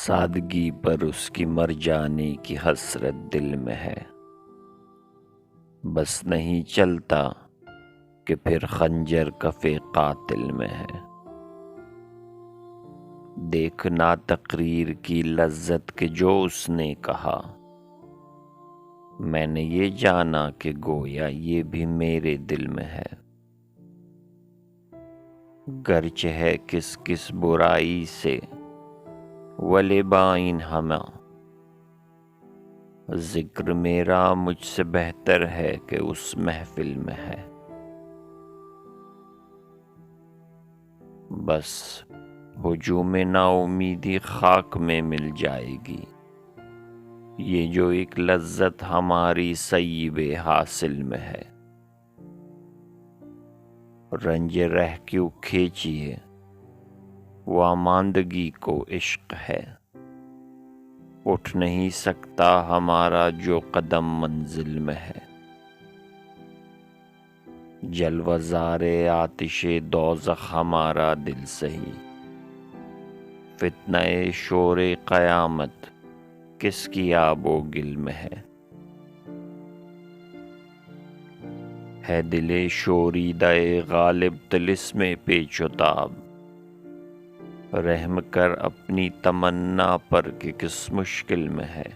سادگی پر اس کی مر جانے کی حسرت دل میں ہے، بس نہیں چلتا کہ پھر خنجر کف قاتل میں ہے۔ دیکھنا تقریر کی لذت کہ جو اس نے کہا، میں نے یہ جانا کہ گویا یہ بھی میرے دل میں ہے۔ گرچہ ہے کس کس برائی سے ولی بائن ہماں، ذکر میرا مجھ سے بہتر ہے کہ اس محفل میں ہے۔ بس ہجوم نا امیدی خاک میں مل جائے گی، یہ جو ایک لذت ہماری صیب حاصل میں ہے۔ رنج رہ کیوں کھینچیے، واماندگی کو عشق ہے، اٹھ نہیں سکتا ہمارا جو قدم منزل میں ہے۔ جلوہ زار آتش دوزخ ہمارا دل سہی، فتنہ شور قیامت کس کی آب و گل میں ہے دل شوریدہ غالب طلسم پیچ و تاب، رحم کر اپنی تمنا پر کہ کس مشکل میں ہے۔